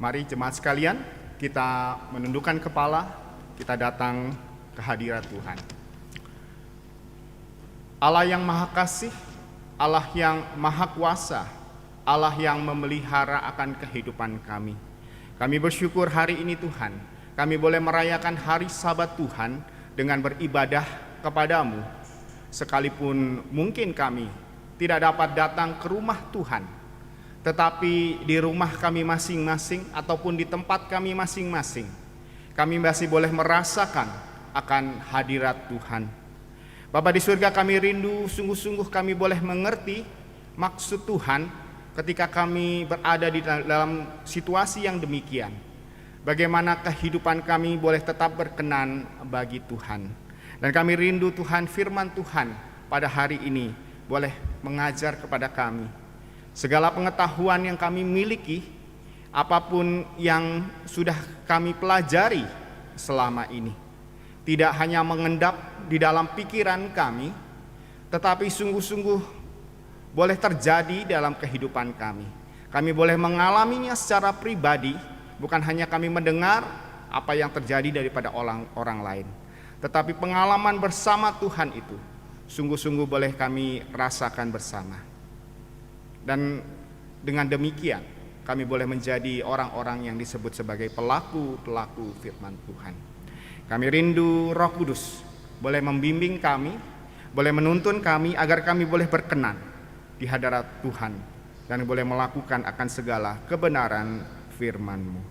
Mari jemaat sekalian, kita menundukkan kepala, kita datang ke hadirat Tuhan. Allah yang Maha Kasih, Allah yang Maha Kuasa, Allah yang memelihara akan kehidupan kami. Kami bersyukur hari ini Tuhan, kami boleh merayakan hari Sabat Tuhan dengan beribadah kepadamu. Sekalipun mungkin kami tidak dapat datang ke rumah Tuhan, tetapi di rumah kami masing-masing ataupun di tempat kami masing-masing, kami masih boleh merasakan akan hadirat Tuhan. Bapa di surga, kami rindu, sungguh-sungguh kami boleh mengerti maksud Tuhan ketika kami berada di dalam situasi yang demikian. Bagaimana kehidupan kami boleh tetap berkenan bagi Tuhan. Dan kami rindu Tuhan, firman Tuhan pada hari ini boleh mengajar kepada kami. Segala pengetahuan yang kami miliki, apapun yang sudah kami pelajari selama ini, tidak hanya mengendap di dalam pikiran kami, tetapi sungguh-sungguh boleh terjadi dalam kehidupan kami. Kami boleh mengalaminya secara pribadi, bukan hanya kami mendengar apa yang terjadi daripada orang lain, tetapi pengalaman bersama Tuhan itu sungguh-sungguh boleh kami rasakan bersama. Dan dengan demikian kami boleh menjadi orang-orang yang disebut sebagai pelaku-pelaku firman Tuhan. Kami rindu Roh Kudus boleh membimbing kami, boleh menuntun kami agar kami boleh berkenan di hadirat Tuhan dan boleh melakukan akan segala kebenaran firman-Mu.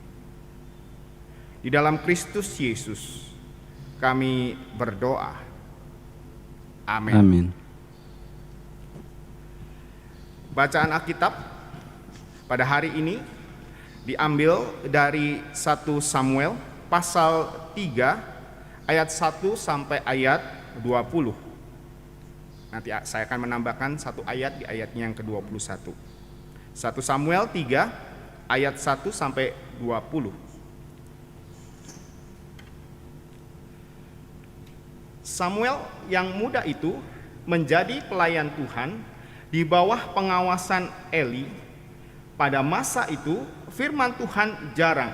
Di dalam Kristus Yesus kami berdoa. Amin. Amin. Bacaan Alkitab pada hari ini diambil dari 1 Samuel pasal 3 ayat 1 sampai ayat 20. Nanti saya akan menambahkan satu ayat di ayatnya yang ke-21. 1 Samuel 3 ayat 1 sampai 20. Samuel yang muda itu menjadi pelayan Tuhan di bawah pengawasan Eli. Pada masa itu firman Tuhan jarang,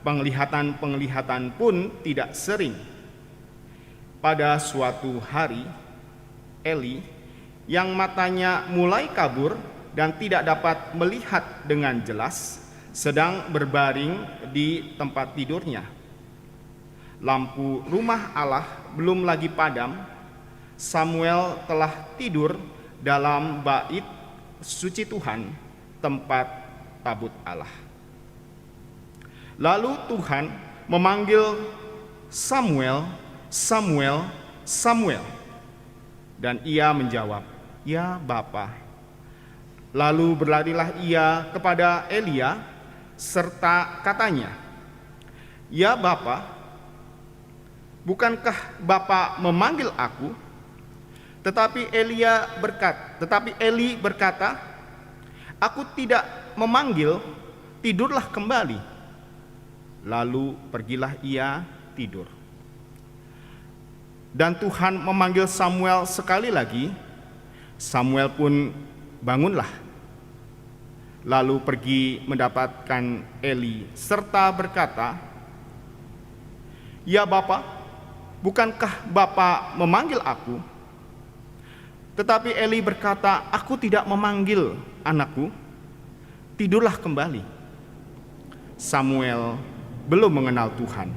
penglihatan pun tidak sering. Pada suatu hari, Eli yang matanya mulai kabur dan tidak dapat melihat dengan jelas, sedang berbaring di tempat tidurnya. Lampu rumah Allah belum lagi padam. Samuel telah tidur dalam bait suci Tuhan, tempat tabut Allah. Lalu Tuhan memanggil Samuel, Samuel, Samuel. Dan ia menjawab, "Ya Bapa." Lalu berlarilah ia kepada Elia serta katanya, "Ya Bapa, bukankah Bapa memanggil aku?" Tetapi Eli berkata, "Aku tidak memanggil, tidurlah kembali." Lalu pergilah ia tidur. Dan Tuhan memanggil Samuel sekali lagi. Samuel pun bangunlah, lalu pergi mendapatkan Eli serta berkata, "Ya Bapa, bukankah Bapa memanggil aku?" Tetapi Eli berkata, "Aku tidak memanggil, anakku, tidurlah kembali." Samuel belum mengenal Tuhan.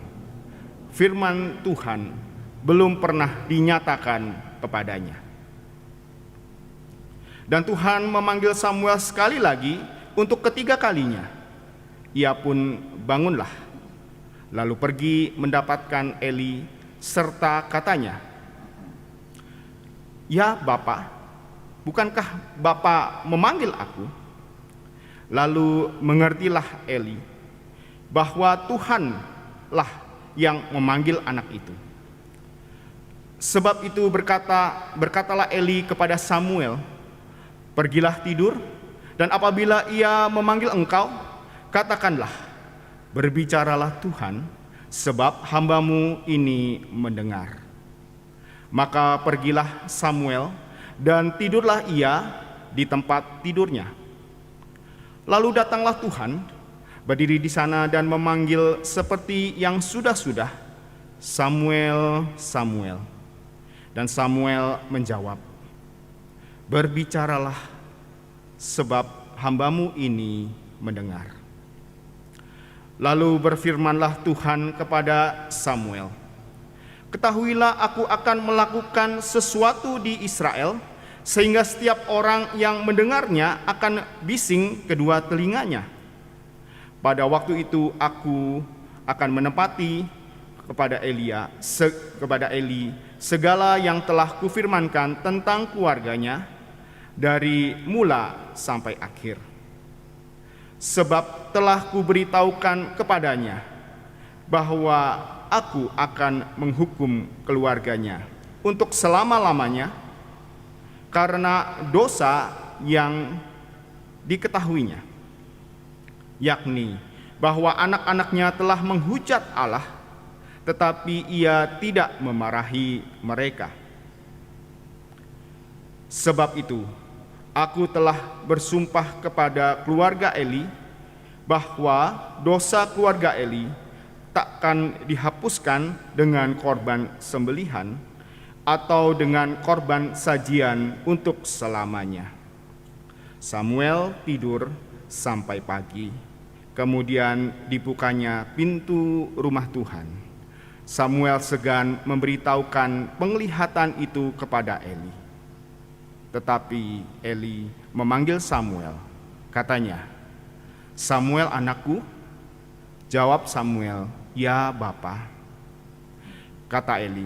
Firman Tuhan belum pernah dinyatakan kepadanya. Dan Tuhan memanggil Samuel sekali lagi untuk ketiga kalinya. Ia pun bangunlah, lalu pergi mendapatkan Eli serta katanya, "Ya Bapa, bukankah Bapa memanggil aku?" Lalu mengertilah Eli bahwa Tuhanlah yang memanggil anak itu. Sebab itu berkatalah Eli kepada Samuel, "Pergilah tidur, dan apabila ia memanggil engkau, katakanlah, berbicaralah Tuhan, sebab hambamu ini mendengar." Maka pergilah Samuel dan tidurlah ia di tempat tidurnya. Lalu datanglah Tuhan berdiri di sana dan memanggil seperti yang sudah-sudah, "Samuel, Samuel." Dan Samuel menjawab, "Berbicaralah, sebab hambamu ini mendengar." Lalu berfirmanlah Tuhan kepada Samuel, "Ketahuilah, aku akan melakukan sesuatu di Israel, sehingga setiap orang yang mendengarnya akan bising kedua telinganya. Pada waktu itu aku akan menepati kepada Eli segala yang telah kufirmankan tentang keluarganya dari mula sampai akhir. Sebab telah kuberitahukan kepadanya bahwa aku akan menghukum keluarganya untuk selama-lamanya karena dosa yang diketahuinya, yakni bahwa anak-anaknya telah menghujat Allah, tetapi ia tidak memarahi mereka. Sebab itu, aku telah bersumpah kepada keluarga Eli bahwa dosa keluarga Eli takkan dihapuskan dengan korban sembelihan atau dengan korban sajian untuk selamanya." Samuel tidur sampai pagi. Kemudian dibukanya pintu rumah Tuhan. Samuel segan memberitahukan penglihatan itu kepada Eli. Tetapi Eli memanggil Samuel. Katanya, "Samuel, anakku." Jawab Samuel, "Ya, Bapa." Kata Eli,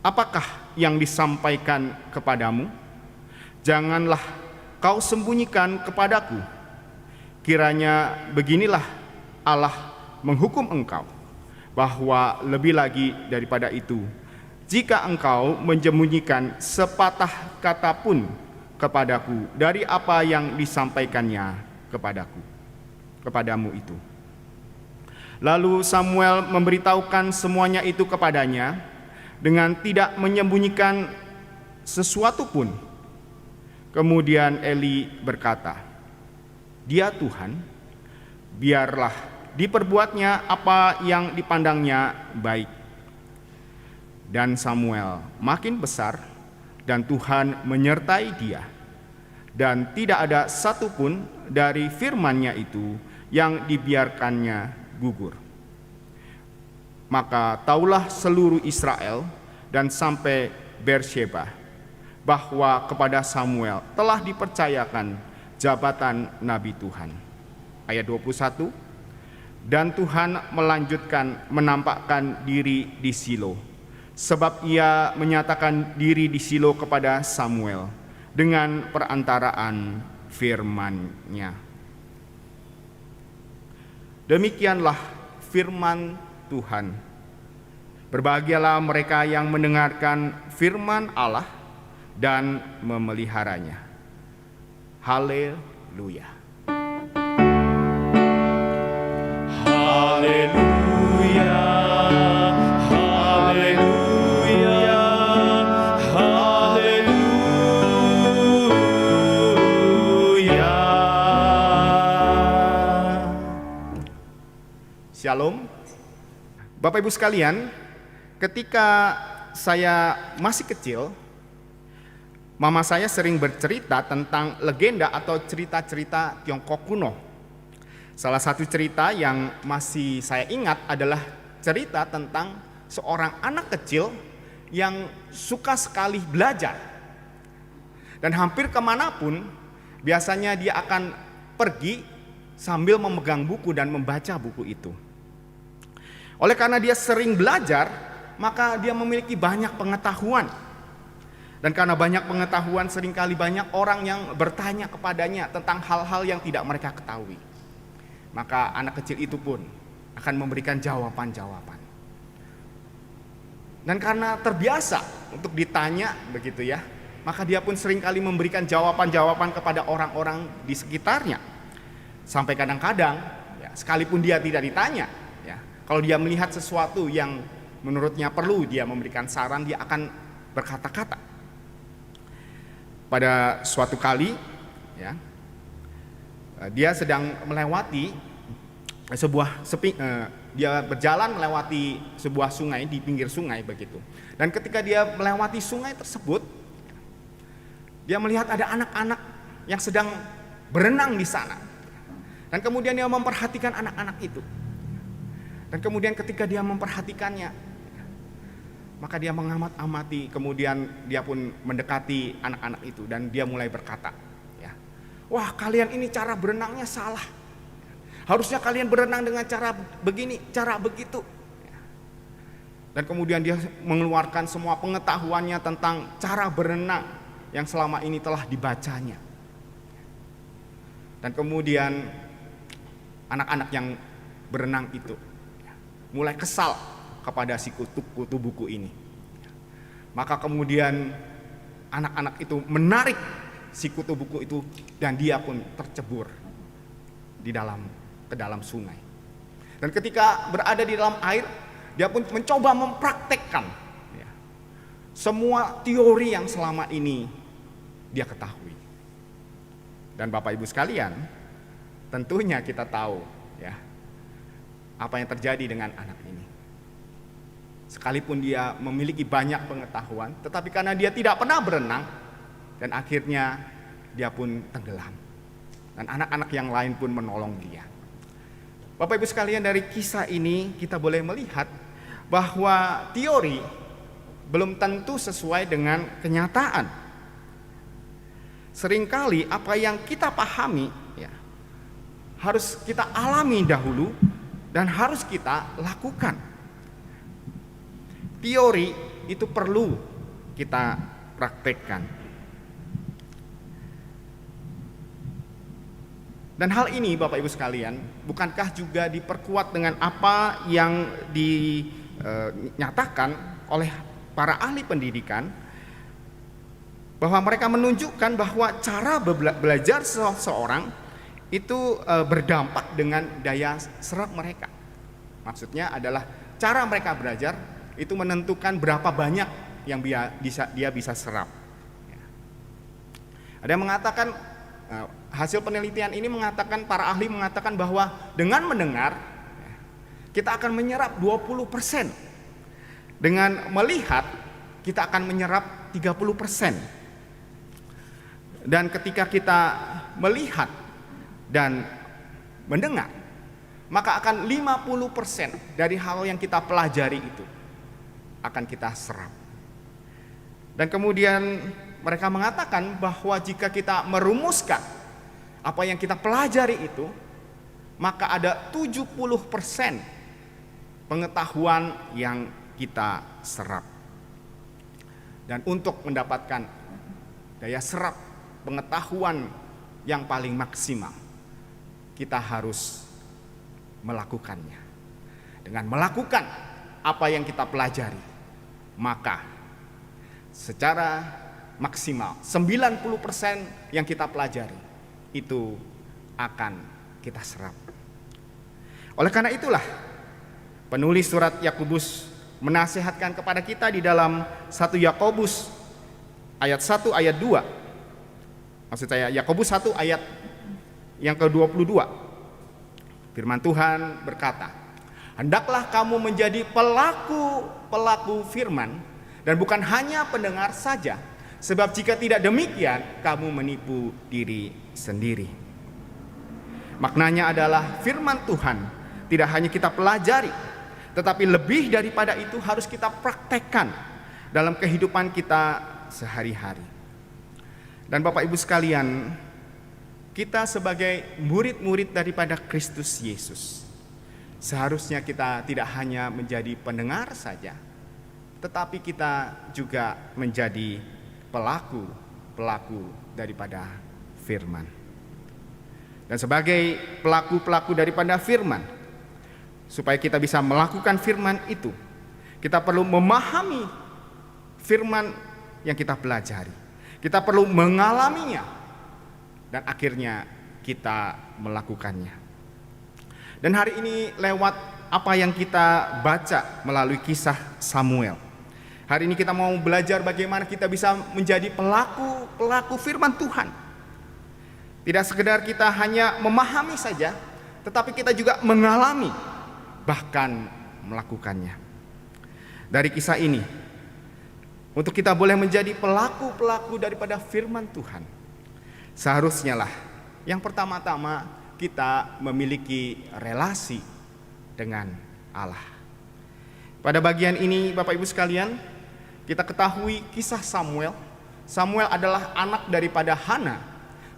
"Apakah yang disampaikan kepadamu? Janganlah kau sembunyikan kepadaku. Kiranya beginilah Allah menghukum engkau, bahwa lebih lagi daripada itu, jika engkau menyembunyikan sepatah kata pun kepadaku dari apa yang disampaikannya kepadamu itu." Lalu Samuel memberitahukan semuanya itu kepadanya dengan tidak menyembunyikan sesuatu pun. Kemudian Eli berkata, "Dia Tuhan, biarlah diperbuatnya apa yang dipandangnya baik." Dan Samuel makin besar, dan Tuhan menyertai dia, dan tidak ada satupun dari firman-Nya itu yang dibiarkannya gugur. Maka taulah seluruh Israel dan sampai Beersheba bahwa kepada Samuel telah dipercayakan jabatan Nabi Tuhan. Ayat 21, dan Tuhan melanjutkan menampakkan diri di Silo, sebab ia menyatakan diri di Silo kepada Samuel dengan perantaraan firman-Nya. Demikianlah firman Tuhan. Berbahagialah mereka yang mendengarkan firman Allah dan memeliharanya. Haleluya. Haleluya, haleluya, haleluya. Shalom. Bapak Ibu sekalian, ketika saya masih kecil, mama saya sering bercerita tentang legenda atau cerita-cerita Tiongkok kuno. Salah satu cerita yang masih saya ingat adalah cerita tentang seorang anak kecil yang suka sekali belajar. Dan hampir kemanapun biasanya dia akan pergi sambil memegang buku dan membaca buku itu. Oleh karena dia sering belajar, maka dia memiliki banyak pengetahuan. Dan karena banyak pengetahuan, seringkali banyak orang yang bertanya kepadanya tentang hal-hal yang tidak mereka ketahui. Maka anak kecil itu pun akan memberikan jawaban-jawaban. Dan karena terbiasa untuk ditanya begitu ya, maka dia pun seringkali memberikan jawaban-jawaban kepada orang-orang di sekitarnya. Sampai kadang-kadang, ya, sekalipun dia tidak ditanya, ya, kalau dia melihat sesuatu yang menurutnya perlu dia memberikan saran, dia akan berkata-kata. Pada suatu kali, ya, dia sedang melewati dia berjalan melewati sebuah sungai di pinggir sungai begitu. Dan ketika dia melewati sungai tersebut, dia melihat ada anak-anak yang sedang berenang di sana. Dan kemudian dia memperhatikan anak-anak itu. Dan kemudian ketika dia memperhatikannya, maka dia mengamat-amati, kemudian dia pun mendekati anak-anak itu dan dia mulai berkata, ya, wah, kalian ini cara berenangnya salah. Harusnya kalian berenang dengan cara begini, cara begitu. Dan kemudian dia mengeluarkan semua pengetahuannya tentang cara berenang yang selama ini telah dibacanya. Dan kemudian anak-anak yang berenang itu mulai kesal kepada si kutu buku ini. Maka kemudian anak-anak itu menarik si kutu buku itu dan dia pun tercebur ke dalam sungai. Dan ketika berada di dalam air, dia pun mencoba mempraktekkan semua teori yang selama ini dia ketahui. Dan Bapak Ibu sekalian, tentunya kita tahu ya apa yang terjadi dengan anak ini. Sekalipun dia memiliki banyak pengetahuan, tetapi karena dia tidak pernah berenang, dan akhirnya dia pun tenggelam. Dan anak-anak yang lain pun menolong dia. Bapak Ibu sekalian, dari kisah ini kita boleh melihat bahwa teori belum tentu sesuai dengan kenyataan. Seringkali apa yang kita pahami ya, harus kita alami dahulu dan harus kita lakukan. Teori itu perlu kita praktekkan. Dan hal ini Bapak Ibu sekalian, bukankah juga diperkuat dengan apa yang dinyatakan oleh para ahli pendidikan, bahwa mereka menunjukkan bahwa cara belajar seseorang itu berdampak dengan daya serap mereka. Maksudnya adalah cara mereka belajar itu menentukan berapa banyak yang dia bisa serap. Ada yang mengatakan, hasil penelitian ini mengatakan, para ahli mengatakan bahwa dengan mendengar kita akan menyerap 20%. Dengan melihat kita akan menyerap 30%. Dan ketika kita melihat dan mendengar, maka akan 50% dari hal yang kita pelajari itu akan kita serap. Dan kemudian mereka mengatakan bahwa jika kita merumuskan apa yang kita pelajari itu, maka ada 70% pengetahuan yang kita serap. Dan untuk mendapatkan daya serap pengetahuan yang paling maksimal, kita harus melakukannya. Dengan melakukan apa yang kita pelajari, maka secara maksimal 90% yang kita pelajari itu akan kita serap. Oleh karena itulah penulis surat Yakobus menasihatkan kepada kita di dalam 1 Yakobus ayat 1 ayat 2. Maksud saya Yakobus 1 ayat yang ke-22. Firman Tuhan berkata, "Hendaklah kamu menjadi pelaku firman dan bukan hanya pendengar saja. Sebab jika tidak demikian, kamu menipu diri sendiri." Maknanya adalah firman Tuhan tidak hanya kita pelajari, tetapi lebih daripada itu harus kita praktekkan dalam kehidupan kita sehari-hari. Dan Bapak Ibu sekalian, kita sebagai murid-murid daripada Kristus Yesus, seharusnya kita tidak hanya menjadi pendengar saja, tetapi kita juga menjadi pelaku daripada firman. Dan sebagai pelaku daripada firman, supaya kita bisa melakukan firman itu, kita perlu memahami firman yang kita pelajari. Kita perlu mengalaminya dan akhirnya kita melakukannya. Dan hari ini lewat apa yang kita baca melalui kisah Samuel, hari ini kita mau belajar bagaimana kita bisa menjadi pelaku firman Tuhan. Tidak sekedar kita hanya memahami saja, tetapi kita juga mengalami, bahkan melakukannya. Dari kisah ini, untuk kita boleh menjadi pelaku-pelaku daripada firman Tuhan, seharusnya lah yang pertama-tama kita memiliki relasi dengan Allah. Pada bagian ini Bapak Ibu sekalian, kita ketahui kisah Samuel. Samuel adalah anak daripada Hana,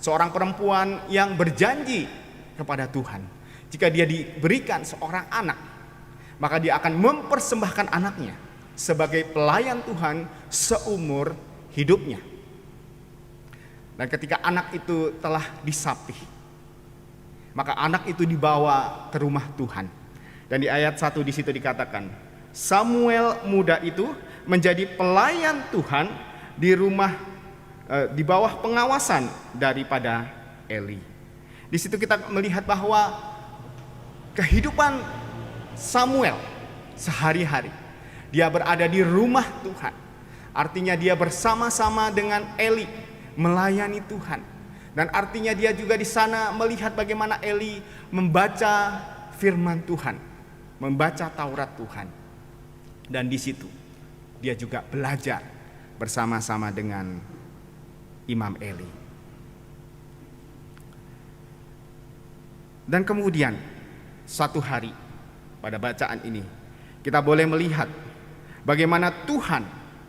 seorang perempuan yang berjanji kepada Tuhan. Jika dia diberikan seorang anak, maka dia akan mempersembahkan anaknya sebagai pelayan Tuhan seumur hidupnya. Dan ketika anak itu telah disapih, maka anak itu dibawa ke rumah Tuhan. Dan di ayat 1 di situ dikatakan, Samuel muda itu menjadi pelayan Tuhan di rumah di bawah pengawasan daripada Eli. Di situ kita melihat bahwa kehidupan Samuel sehari-hari, dia berada di rumah Tuhan. Artinya dia bersama-sama dengan Eli melayani Tuhan. Dan artinya dia juga di sana melihat bagaimana Eli membaca firman Tuhan, membaca Taurat Tuhan. Dan di situ dia juga belajar bersama-sama dengan Imam Eli. Dan kemudian satu hari pada bacaan ini kita boleh melihat bagaimana Tuhan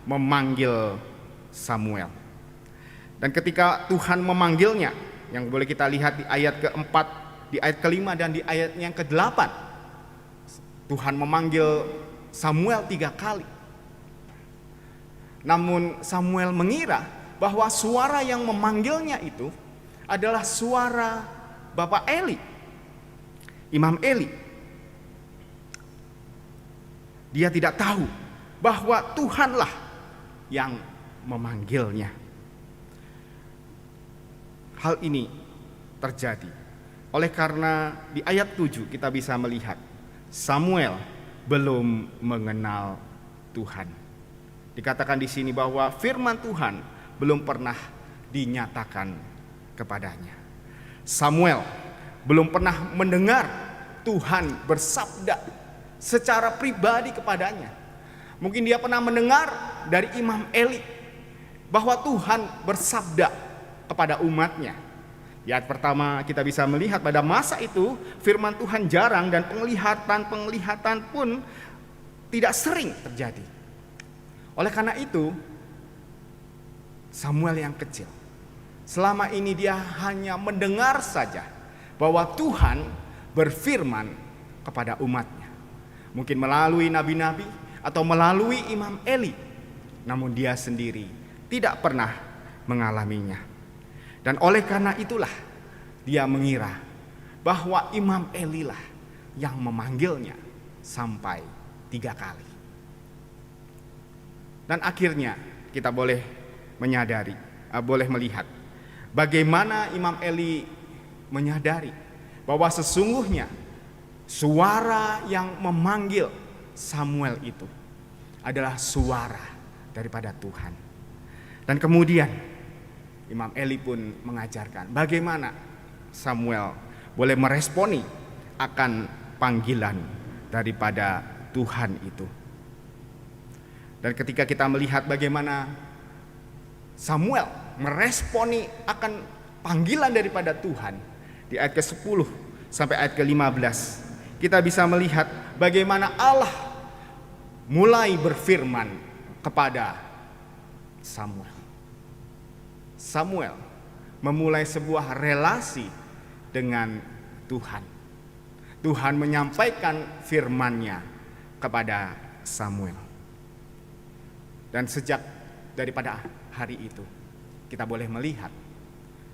memanggil Samuel. Dan ketika Tuhan memanggilnya, yang boleh kita lihat di ayat keempat, di ayat kelima, dan di ayat yang ke-8, Tuhan memanggil Samuel 3 kali. Namun Samuel mengira bahwa suara yang memanggilnya itu adalah suara Bapak Eli, Imam Eli. Dia tidak tahu bahwa Tuhanlah yang memanggilnya. Hal ini terjadi oleh karena di ayat 7 kita bisa melihat Samuel belum mengenal Tuhan. Dikatakan di sini bahwa firman Tuhan belum pernah dinyatakan kepadanya. Samuel belum pernah mendengar Tuhan bersabda secara pribadi kepadanya. Mungkin dia pernah mendengar dari Imam Eli bahwa Tuhan bersabda kepada umatnya. Di ayat pertama kita bisa melihat pada masa itu firman Tuhan jarang dan penglihatan pun tidak sering terjadi. Oleh karena itu Samuel yang kecil, selama ini dia hanya mendengar saja bahwa Tuhan berfirman kepada umatnya. Mungkin melalui nabi-nabi atau melalui Imam Eli. Namun dia sendiri tidak pernah mengalaminya. Dan oleh karena itulah dia mengira bahwa Imam Eli lah yang memanggilnya sampai 3 kali. Dan akhirnya kita boleh menyadari, boleh melihat bagaimana Imam Eli menyadari bahwa sesungguhnya suara yang memanggil Samuel itu adalah suara daripada Tuhan. Dan kemudian Imam Eli pun mengajarkan bagaimana Samuel boleh meresponi akan panggilan daripada Tuhan itu. Dan ketika kita melihat bagaimana Samuel meresponi akan panggilan daripada Tuhan, di ayat ke-10 sampai ayat ke-15 kita bisa melihat bagaimana Allah mulai berfirman kepada Samuel. Samuel memulai sebuah relasi dengan Tuhan. Tuhan menyampaikan firman-Nya kepada Samuel. Dan sejak daripada hari itu kita boleh melihat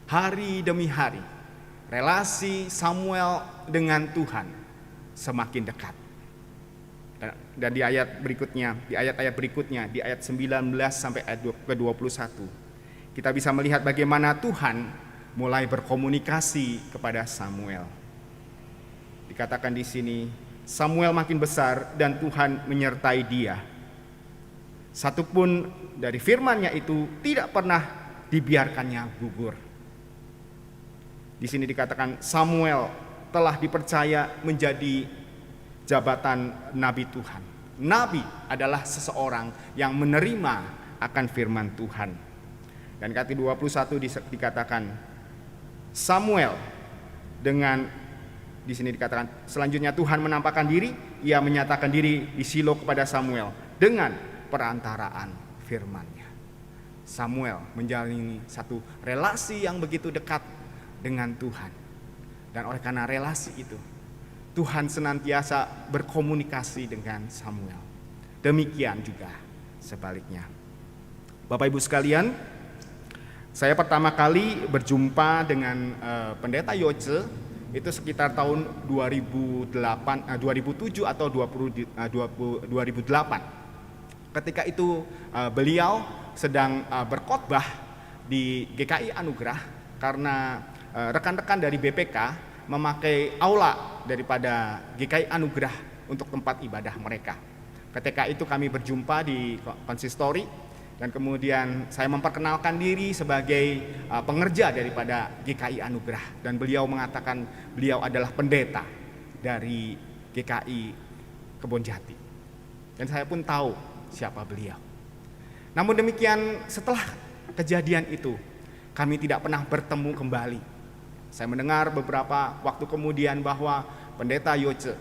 hari demi hari relasi Samuel dengan Tuhan semakin dekat. Dan di ayat berikutnya, di ayat-ayat berikutnya, di ayat 19 sampai ayat ke-21, kita bisa melihat bagaimana Tuhan mulai berkomunikasi kepada Samuel. Dikatakan di sini, Samuel makin besar dan Tuhan menyertai dia. Satupun dari firman-Nya itu tidak pernah dibiarkannya gugur. Di sini dikatakan Samuel telah dipercaya menjadi jabatan nabi Tuhan. Nabi adalah seseorang yang menerima akan firman Tuhan. Dan ayat 21 dikatakan Samuel dengan di sini dikatakan selanjutnya Tuhan menampakkan diri, ia menyatakan diri di Shilo kepada Samuel dengan perantaraan firman-Nya. Samuel menjalani satu relasi yang begitu dekat dengan Tuhan. Dan oleh karena relasi itu, Tuhan senantiasa berkomunikasi dengan Samuel. Demikian juga sebaliknya. Bapak Ibu sekalian, saya pertama kali berjumpa dengan Pendeta Yoce itu sekitar tahun 2007 atau 2008. Ketika itu beliau sedang berkhotbah di GKI Anugerah karena rekan-rekan dari BPK memakai aula daripada GKI Anugerah untuk tempat ibadah mereka. Ketika itu kami berjumpa di konsistori dan kemudian saya memperkenalkan diri sebagai pengerja daripada GKI Anugerah dan beliau mengatakan beliau adalah pendeta dari GKI Kebonjati. Dan saya pun tahu siapa beliau. Namun demikian setelah kejadian itu kami tidak pernah bertemu kembali. Saya mendengar beberapa waktu kemudian bahwa Pendeta Yoce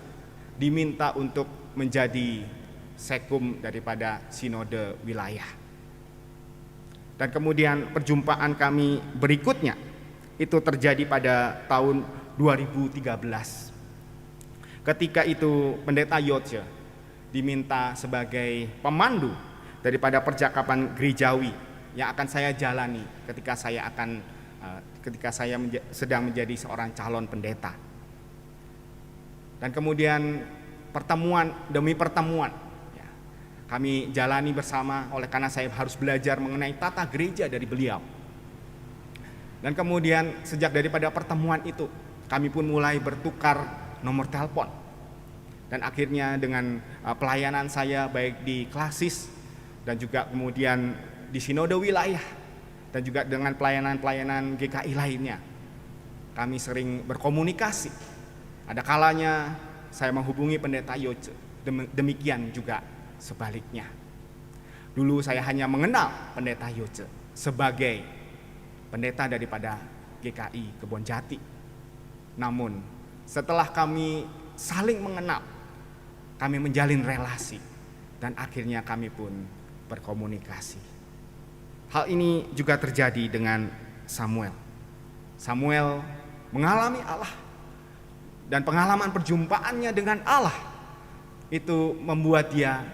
diminta untuk menjadi sekum daripada sinode wilayah. Dan kemudian perjumpaan kami berikutnya itu terjadi pada tahun 2013. Ketika itu Pendeta Yoce diminta sebagai pemandu daripada percakapan gerejawi yang akan saya jalani ketika saya sedang menjadi seorang calon pendeta. Dan kemudian pertemuan demi pertemuan ya, kami jalani bersama oleh karena saya harus belajar mengenai tata gereja dari beliau. Dan kemudian sejak daripada pertemuan itu kami pun mulai bertukar nomor telepon. Dan akhirnya dengan pelayanan saya baik di klasis dan juga kemudian di sinode wilayah dan juga dengan pelayanan-pelayanan GKI lainnya, kami sering berkomunikasi. Ada kalanya saya menghubungi Pendeta Yoce, demikian juga sebaliknya. Dulu saya hanya mengenal Pendeta Yoce sebagai pendeta daripada GKI Kebonjati. Namun setelah kami saling mengenal, kami menjalin relasi dan akhirnya kami pun berkomunikasi. Hal ini juga terjadi dengan Samuel. Samuel mengalami Allah dan pengalaman perjumpaannya dengan Allah itu membuat dia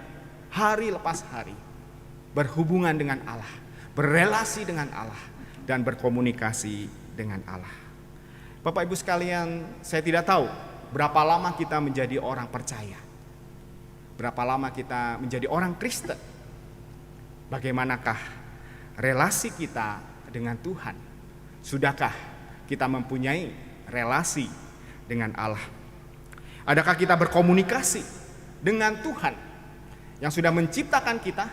hari lepas hari berhubungan dengan Allah, berelasi dengan Allah dan berkomunikasi dengan Allah. Bapak Ibu sekalian, saya tidak tahu berapa lama kita menjadi orang percaya. Berapa lama kita menjadi orang Kristen? Bagaimanakah relasi kita dengan Tuhan? Sudahkah kita mempunyai relasi dengan Allah? Adakah kita berkomunikasi dengan Tuhan yang sudah menciptakan kita,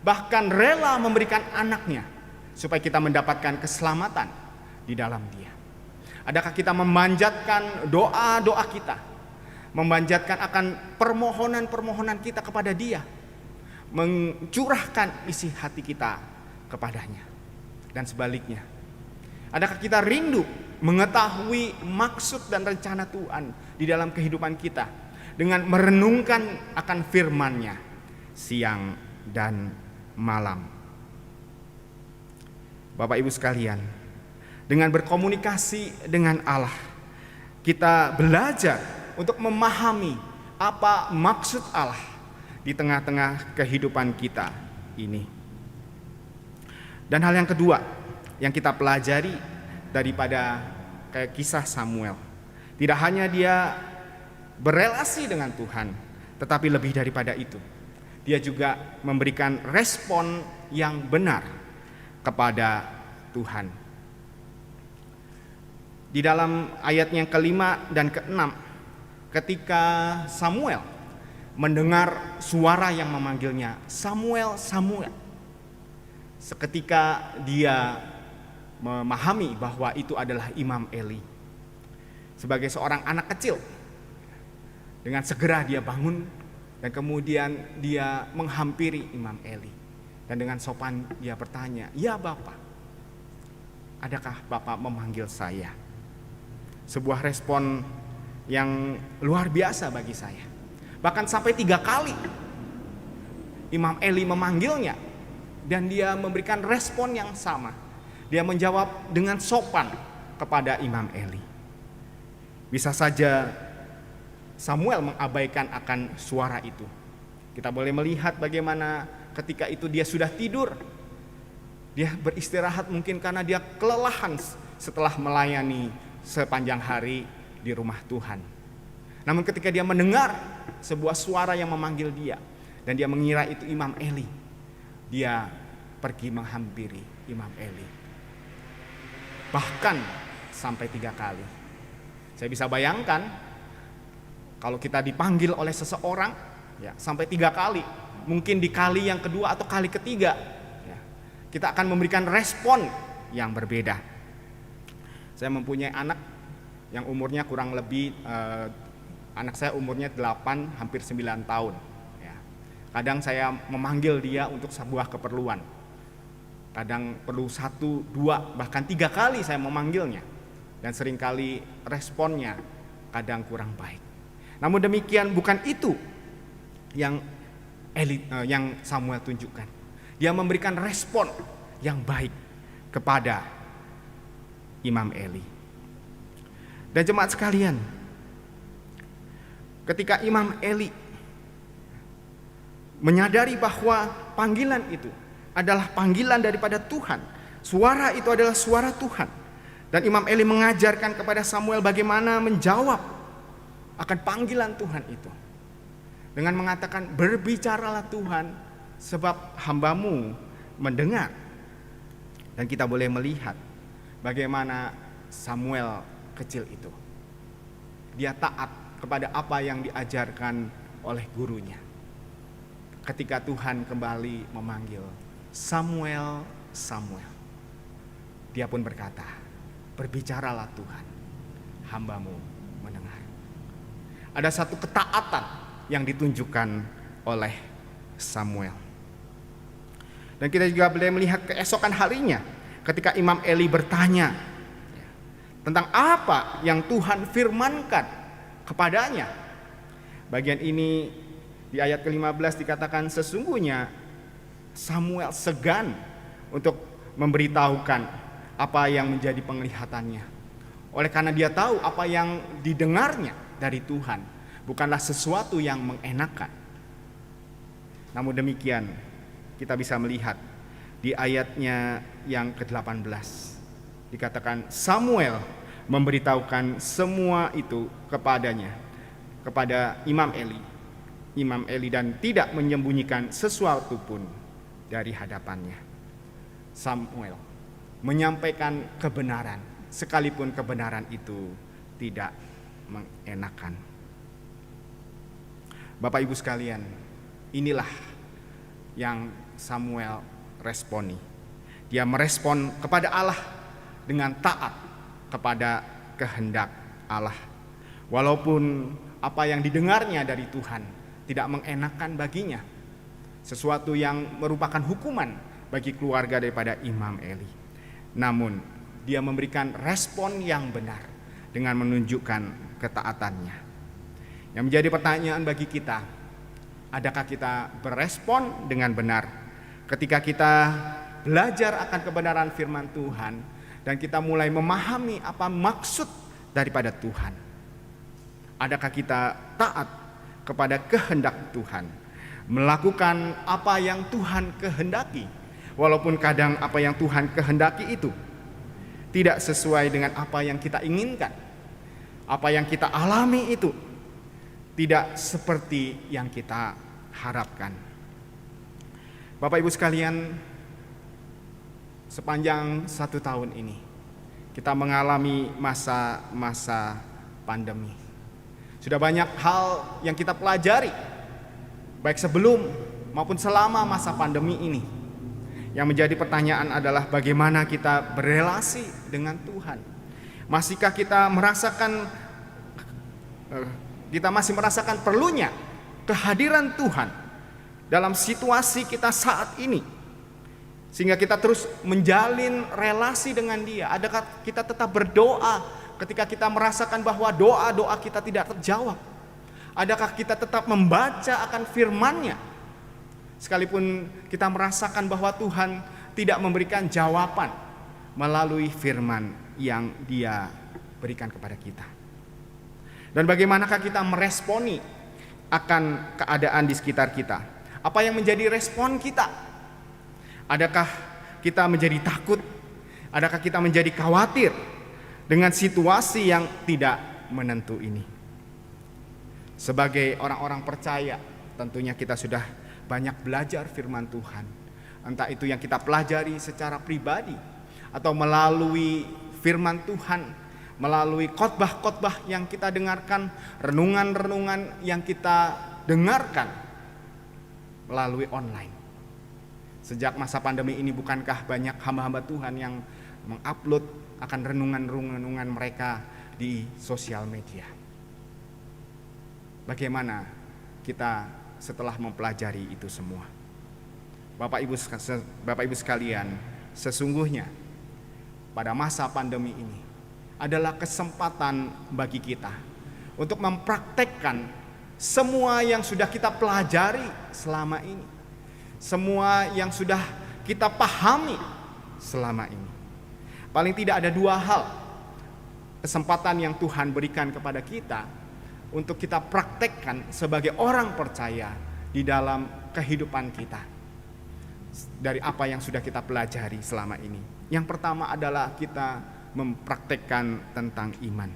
bahkan rela memberikan anaknya supaya kita mendapatkan keselamatan di dalam Dia? Adakah kita memanjatkan doa-doa kita, memanjatkan akan permohonan-permohonan kita kepada Dia, mencurahkan isi hati kita kepadanya? Dan sebaliknya, adakah kita rindu mengetahui maksud dan rencana Tuhan di dalam kehidupan kita dengan merenungkan akan firman-Nya siang dan malam? Bapak Ibu sekalian, dengan berkomunikasi dengan Allah, kita belajar untuk memahami apa maksud Allah di tengah-tengah kehidupan kita ini. Dan hal yang kedua yang kita pelajari daripada kisah Samuel, tidak hanya dia berelasi dengan Tuhan, tetapi lebih daripada itu, dia juga memberikan respon yang benar kepada Tuhan. Di dalam ayat yang kelima dan keenam, ketika Samuel mendengar suara yang memanggilnya, Samuel, Samuel, seketika dia memahami bahwa itu adalah Imam Eli. sebagai seorang anak kecil. Dengan segera dia bangun dan kemudian dia menghampiri Imam Eli. Dan dengan sopan dia bertanya, "Ya Bapak, adakah Bapak memanggil saya?" Sebuah respon yang luar biasa bagi saya. Bahkan sampai 3 kali Imam Eli memanggilnya dan dia memberikan respon yang sama. Dia menjawab dengan sopan kepada Imam Eli. Bisa saja Samuel mengabaikan akan suara itu. Kita boleh melihat bagaimana ketika itu dia sudah tidur. Dia beristirahat mungkin karena dia kelelahan setelah melayani sepanjang hari di rumah Tuhan. Namun ketika dia mendengar sebuah suara yang memanggil dia dan dia mengira itu Imam Eli, dia pergi menghampiri Imam Eli. Bahkan sampai 3 kali. Saya bisa bayangkan kalau kita dipanggil oleh seseorang ya, sampai 3 kali, mungkin di kali yang kedua atau kali ketiga ya, kita akan memberikan respon yang berbeda. Saya mempunyai anak yang umurnya kurang lebih anak saya umurnya 8 hampir 9 tahun ya. Kadang saya memanggil dia untuk sebuah keperluan. Kadang perlu 1, 2, bahkan 3 kali saya memanggilnya. Dan seringkali responnya kadang kurang baik. Namun demikian bukan itu yang Samuel tunjukkan. Dia memberikan respon yang baik kepada Imam Eli. Dan jemaat sekalian, ketika Imam Eli menyadari bahwa panggilan itu adalah panggilan daripada Tuhan, suara itu adalah suara Tuhan, dan Imam Eli mengajarkan kepada Samuel bagaimana menjawab akan panggilan Tuhan itu dengan mengatakan, "Berbicaralah Tuhan, sebab hambamu mendengar." Dan kita boleh melihat bagaimana Samuel kecil itu, dia taat kepada apa yang diajarkan oleh gurunya. Ketika Tuhan kembali memanggil, "Samuel, Samuel," dia pun berkata, "Berbicaralah Tuhan, hambamu mendengar." Ada satu ketaatan yang ditunjukkan oleh Samuel. Dan kita juga boleh melihat keesokan harinya ketika Imam Eli bertanya tentang apa yang Tuhan firmankan kepadanya. Bagian ini di ayat ke-15 dikatakan, "Sesungguhnya Samuel segan untuk memberitahukan apa yang menjadi penglihatannya. Oleh karena dia tahu apa yang didengarnya dari Tuhan bukanlah sesuatu yang mengenakan." Namun demikian kita bisa melihat di ayatnya yang ke-18 dikatakan, Samuel memberitahukan semua itu kepadanya, kepada Imam Eli, dan tidak menyembunyikan sesuatu pun dari hadapannya. Samuel menyampaikan kebenaran, sekalipun kebenaran itu tidak mengenakan. Bapak Ibu sekalian, inilah yang Samuel responi. Dia merespon kepada Allah dengan taat kepada kehendak Allah. Walaupun apa yang didengarnya dari Tuhan tidak mengenakan baginya, sesuatu yang merupakan hukuman bagi keluarga daripada Imam Eli. Namun dia memberikan respon yang benar dengan menunjukkan ketaatannya. Yang menjadi pertanyaan bagi kita, adakah kita berespon dengan benar ketika kita belajar akan kebenaran firman Tuhan dan kita mulai memahami apa maksud daripada Tuhan? Adakah kita taat kepada kehendak Tuhan, melakukan apa yang Tuhan kehendaki, walaupun kadang apa yang Tuhan kehendaki itu tidak sesuai dengan apa yang kita inginkan, apa yang kita alami itu tidak seperti yang kita harapkan. Bapak Ibu sekalian, sepanjang 1 tahun ini kita mengalami masa-masa pandemi. Sudah banyak hal yang kita pelajari, baik sebelum maupun selama masa pandemi ini. Yang menjadi pertanyaan adalah bagaimana kita berelasi dengan Tuhan. Masihkah kita merasakan kita masih merasakan perlunya kehadiran Tuhan dalam situasi kita saat ini, sehingga kita terus menjalin relasi dengan Dia? Adakah kita tetap berdoa ketika kita merasakan bahwa doa-doa kita tidak terjawab? Adakah kita tetap membaca akan firman-Nya sekalipun kita merasakan bahwa Tuhan tidak memberikan jawaban melalui firman yang Dia berikan kepada kita? Dan bagaimanakah kita meresponi akan keadaan di sekitar kita? Apa yang menjadi respon kita? Adakah kita menjadi takut? Adakah kita menjadi khawatir dengan situasi yang tidak menentu ini? Sebagai orang-orang percaya, tentunya kita sudah banyak belajar firman Tuhan. Entah itu yang kita pelajari secara pribadi atau melalui firman Tuhan, melalui khotbah-khotbah yang kita dengarkan, renungan-renungan yang kita dengarkan melalui online. Sejak masa pandemi ini, bukankah banyak hamba-hamba Tuhan yang mengupload akan renungan-renungan mereka di sosial media? Bagaimana kita setelah mempelajari itu semua? Bapak Ibu sekalian, sesungguhnya pada masa pandemi ini adalah kesempatan bagi kita untuk mempraktekkan semua yang sudah kita pelajari selama ini, semua yang sudah kita pahami selama ini. Paling tidak ada dua hal kesempatan yang Tuhan berikan kepada kita untuk kita praktekkan sebagai orang percaya di dalam kehidupan kita dari apa yang sudah kita pelajari selama ini. Yang pertama adalah kita mempraktekkan tentang iman.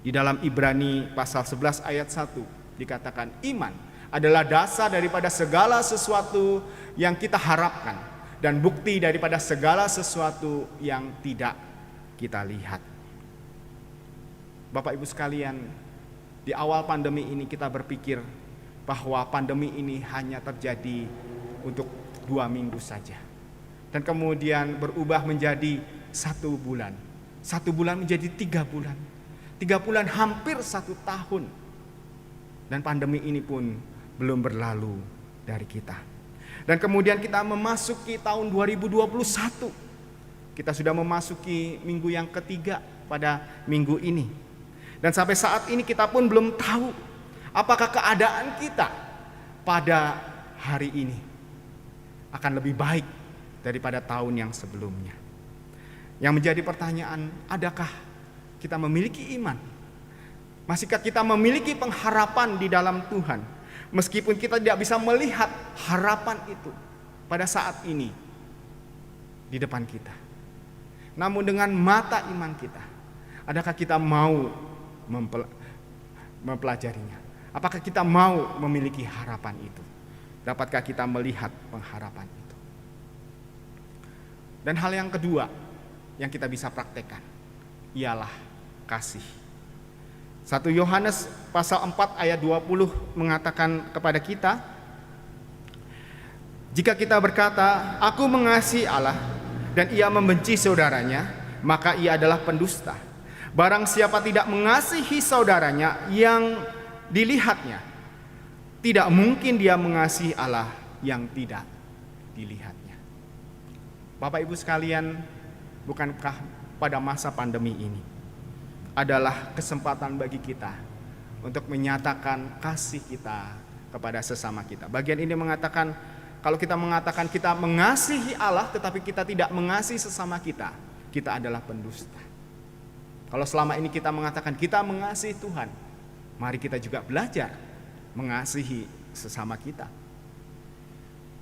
Di dalam Ibrani pasal 11 ayat 1 dikatakan iman adalah dasar daripada segala sesuatu yang kita harapkan dan bukti daripada segala sesuatu yang tidak kita lihat. Bapak Ibu sekalian, di awal pandemi ini kita berpikir bahwa pandemi ini hanya terjadi untuk 2 minggu saja. Dan kemudian berubah menjadi 1 bulan. 1 bulan menjadi 3 bulan. 3 bulan hampir 1 tahun. Dan pandemi ini pun belum berlalu dari kita. Dan kemudian kita memasuki tahun 2021. Kita sudah memasuki minggu yang ketiga pada minggu ini. Dan sampai saat ini kita pun belum tahu apakah keadaan kita pada hari ini akan lebih baik daripada tahun yang sebelumnya. Yang menjadi pertanyaan, adakah kita memiliki iman? Masihkah kita memiliki pengharapan di dalam Tuhan? Meskipun kita tidak bisa melihat harapan itu pada saat ini di depan kita. Namun dengan mata iman kita, adakah kita mau mempelajarinya? Apakah kita mau memiliki harapan itu? Dapatkah kita melihat pengharapan itu? Dan hal yang kedua yang kita bisa praktekkan ialah kasih. 1 Yohanes pasal 4 ayat 20 mengatakan kepada kita, jika kita berkata, aku mengasihi Allah dan ia membenci saudaranya, maka ia adalah pendusta. Barang siapa tidak mengasihi saudaranya yang dilihatnya, tidak mungkin dia mengasihi Allah yang tidak dilihatnya. Bapak Ibu sekalian, bukankah pada masa pandemi ini adalah kesempatan bagi kita untuk menyatakan kasih kita kepada sesama kita? Bagian ini mengatakan, kalau kita mengatakan kita mengasihi Allah tetapi kita tidak mengasihi sesama kita, kita adalah pendusta. Kalau selama ini kita mengatakan kita mengasihi Tuhan, mari kita juga belajar mengasihi sesama kita.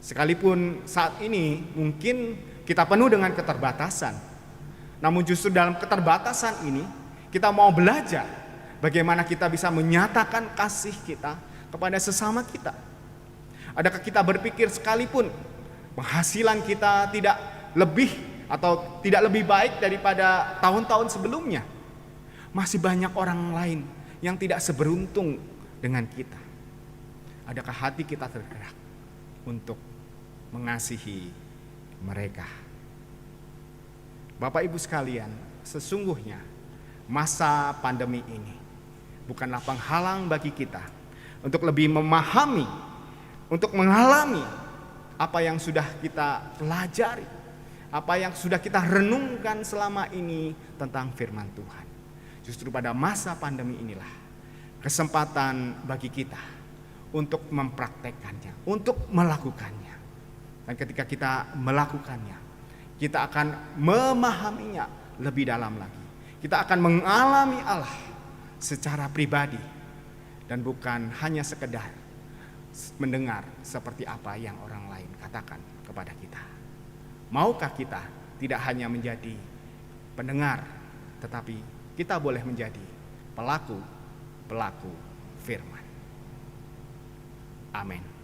Sekalipun saat ini mungkin kita penuh dengan keterbatasan, namun justru dalam keterbatasan ini kita mau belajar bagaimana kita bisa menyatakan kasih kita kepada sesama kita. Adakah kita berpikir sekalipun penghasilan kita tidak lebih atau tidak lebih baik daripada tahun-tahun sebelumnya, masih banyak orang lain yang tidak seberuntung dengan kita. Adakah hati kita tergerak untuk mengasihi mereka? Bapak Ibu sekalian, sesungguhnya masa pandemi ini bukanlah penghalang bagi kita untuk lebih memahami, untuk mengalami apa yang sudah kita pelajari, apa yang sudah kita renungkan selama ini tentang firman Tuhan. Justru pada masa pandemi inilah kesempatan bagi kita untuk mempraktekkannya, untuk melakukannya. Dan ketika kita melakukannya, kita akan memahaminya lebih dalam lagi. Kita akan mengalami Allah secara pribadi dan bukan hanya sekedar mendengar seperti apa yang orang lain katakan kepada kita. Maukah kita tidak hanya menjadi pendengar, tetapi kita boleh menjadi pelaku firman. Amin.